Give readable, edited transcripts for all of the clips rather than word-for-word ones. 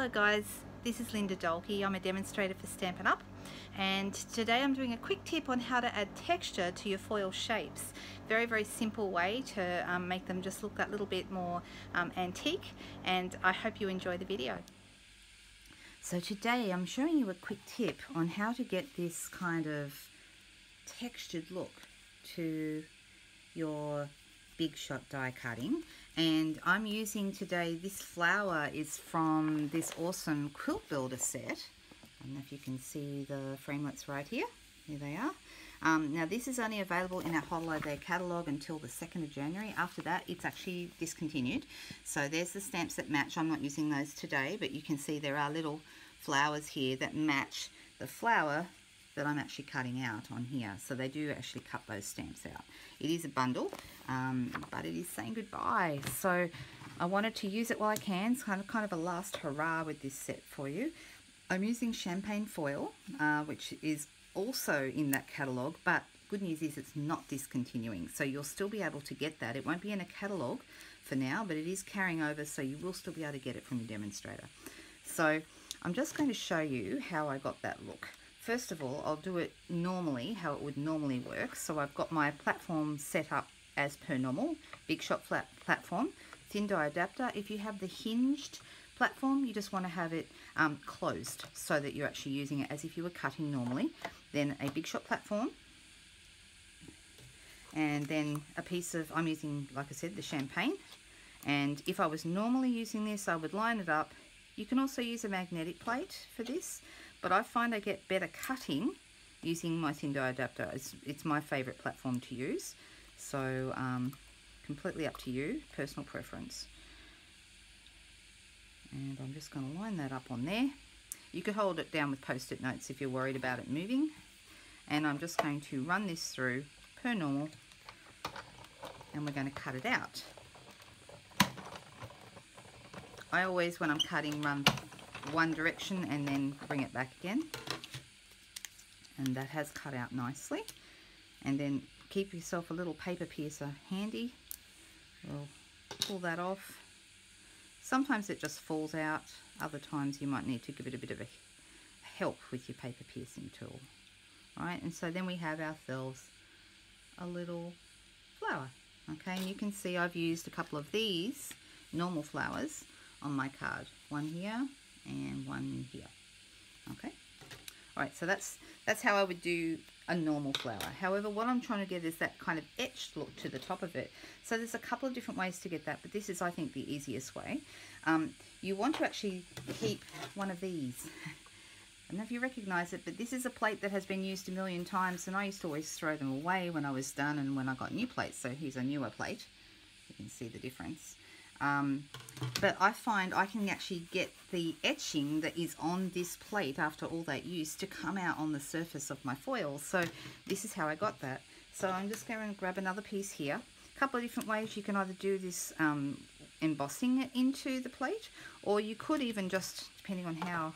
Hello guys, this is Linda Dolke. I'm a demonstrator for Stampin' Up! And today I'm doing a quick tip on how to add texture to your foil shapes. Very simple way to make them just look that little bit more antique, and I hope you enjoy the video. So today I'm showing you a quick tip on how to get this kind of textured look to your big shot die cutting. And I'm using today, this flower is from this awesome quilt builder set. I don't know if you can see the framelits right here. Here they are. Now this is only available in our holiday catalogue until the 2nd of January. After that it's actually discontinued. So there's the stamps that match. I'm not using those today, but you can see there are little flowers here that match the flower that I'm actually cutting out on here. So they do actually cut those stamps out. It is a bundle, but it is saying goodbye. So I wanted to use it while I can. It's kind of a last hurrah with this set for you. I'm using champagne foil, which is also in that catalogue, but good news is it's not discontinuing. So you'll still be able to get that. It won't be in a catalogue for now, but it is carrying over, so you will still be able to get it from your demonstrator. So I'm just going to show you how I got that look. First of all, I'll do it normally, how it would normally work. So I've got my platform set up as per normal, big shot flat platform, thin die adapter. If you have the hinged platform, you just want to have it closed so that you're actually using it as if you were cutting normally. Then a big shot platform, and then a piece of, I'm using, like I said, the champagne. And if I was normally using this, I would line it up. You can also use a magnetic plate for this, but I find I get better cutting using my thin die adapter. It's my favourite platform to use, so completely up to you, personal preference. And I'm just going to line that up on there. You could hold it down with post-it notes if you're worried about it moving. And I'm just going to run this through per normal, and we're going to cut it out. I always, when I'm cutting, run one direction and then bring it back again, and that has cut out nicely. And then keep yourself a little paper piercer handy. We'll pull that off. Sometimes it just falls out, other times you might need to give it a bit of a help with your paper piercing tool. Alright, and so then we have ourselves a little flower. Okay, and you can see I've used a couple of these normal flowers on my card. One here and one here. Okay. Alright, so that's how I would do a normal flower. However, what I'm trying to get is that kind of etched look to the top of it. So there's a couple of different ways to get that, but this is, I think, the easiest way. You want to actually keep one of these. I don't know if you recognize it, but this is a plate that has been used a million times, and I used to always throw them away when I was done and when I got new plates. So here's a newer plate. You can see the difference. But I find I can actually get the etching that is on this plate after all that use to come out on the surface of my foil. So this is how I got that. So I'm just going to grab another piece here. A couple of different ways you can either do this embossing it into the plate, or you could even just, depending on how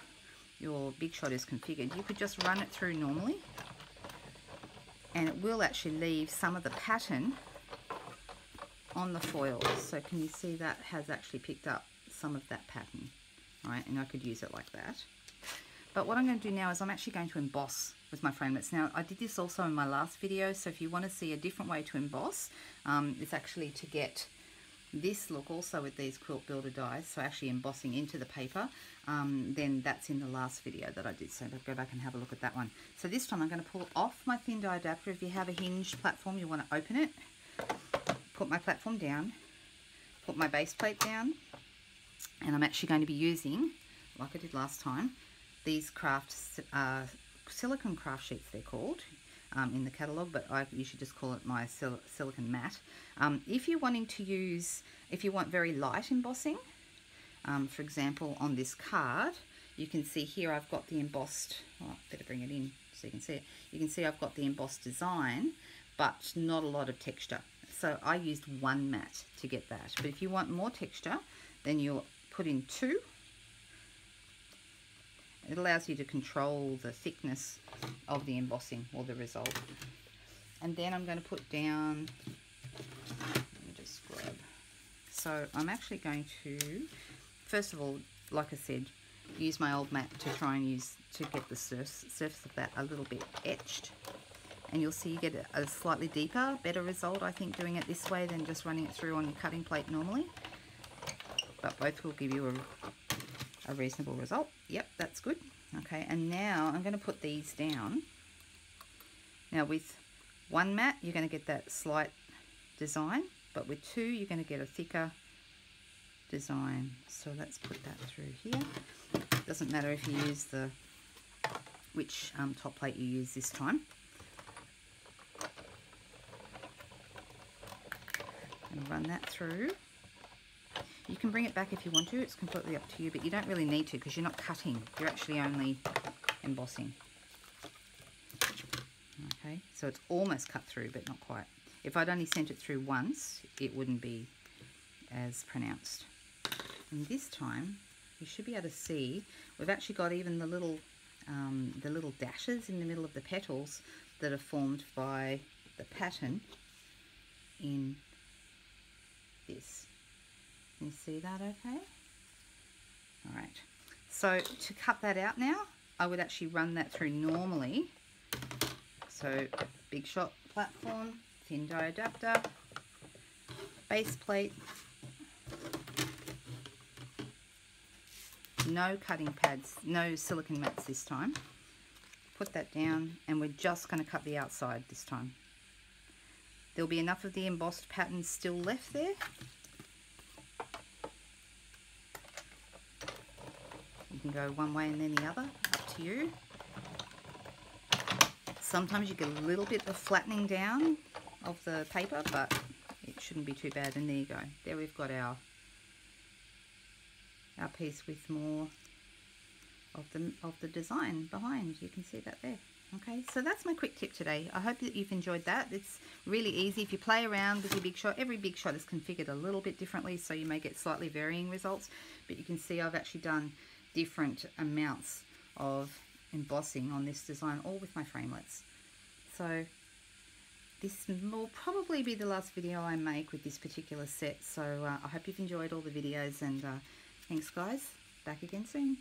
your big shot is configured, you could just run it through normally, and it will actually leave some of the pattern on the foil. So can you see that has actually picked up some of that pattern, right? And I could use it like that. But what I'm going to do now is I'm actually going to emboss with my framelits. Now I did this also in my last video, so if you want to see a different way to emboss, it's actually to get this look also with these quilt builder dies, so actually embossing into the paper, then that's in the last video that I did, so go back and have a look at that one. So this time I'm going to pull off my thin die adapter. If you have a hinged platform, you want to open it, put my platform down, put my base plate down, and I'm actually going to be using, like I did last time, these silicone craft sheets they're called in the catalogue, but I usually just call it my silicone mat. If you're wanting to use, if you want very light embossing, for example on this card, you can see here I've got the embossed, oh, better bring it in so you can see it. You can see I've got the embossed design, but not a lot of texture. So I used one mat to get that. But if you want more texture, then you'll put in two. It allows you to control the thickness of the embossing or the result. And then I'm going to put down, let me just grab. So I'm actually going to, first of all, like I said, use my old mat to try and get the surface of that a little bit etched. And you'll see you get a slightly deeper, better result, I think, doing it this way than just running it through on your cutting plate normally. But both will give you a reasonable result. Yep, that's good. Okay, and now I'm going to put these down. Now with one mat, you're going to get that slight design, but with two, you're going to get a thicker design. So let's put that through here. Doesn't matter if you use which top plate you use this time. And run that through. You can bring it back if you want to, it's completely up to you, but you don't really need to because you're not cutting, you're actually only embossing. Okay, so it's almost cut through, but not quite. If I'd only sent it through once, it wouldn't be as pronounced. And this time, you should be able to see, we've actually got even the little dashes in the middle of the petals that are formed by the pattern in this. Can you see that okay? All right, so to cut that out now, I would actually run that through normally. So big shot platform, thin die adapter, base plate, no cutting pads, no silicone mats this time. Put that down and we're just going to cut the outside this time. There'll be enough of the embossed pattern still left there. You can go one way and then the other, up to you. Sometimes you get a little bit of flattening down of the paper, but it shouldn't be too bad. And there you go. There we've got our piece with more of the design behind. You can see that there. Okay, so that's my quick tip today. I hope that you've enjoyed that. It's really easy. If you play around with your big shot, every big shot is configured a little bit differently, so you may get slightly varying results. But you can see I've actually done different amounts of embossing on this design, all with my framelits. So this will probably be the last video I make with this particular set. So I hope you've enjoyed all the videos, and thanks guys. Back again soon.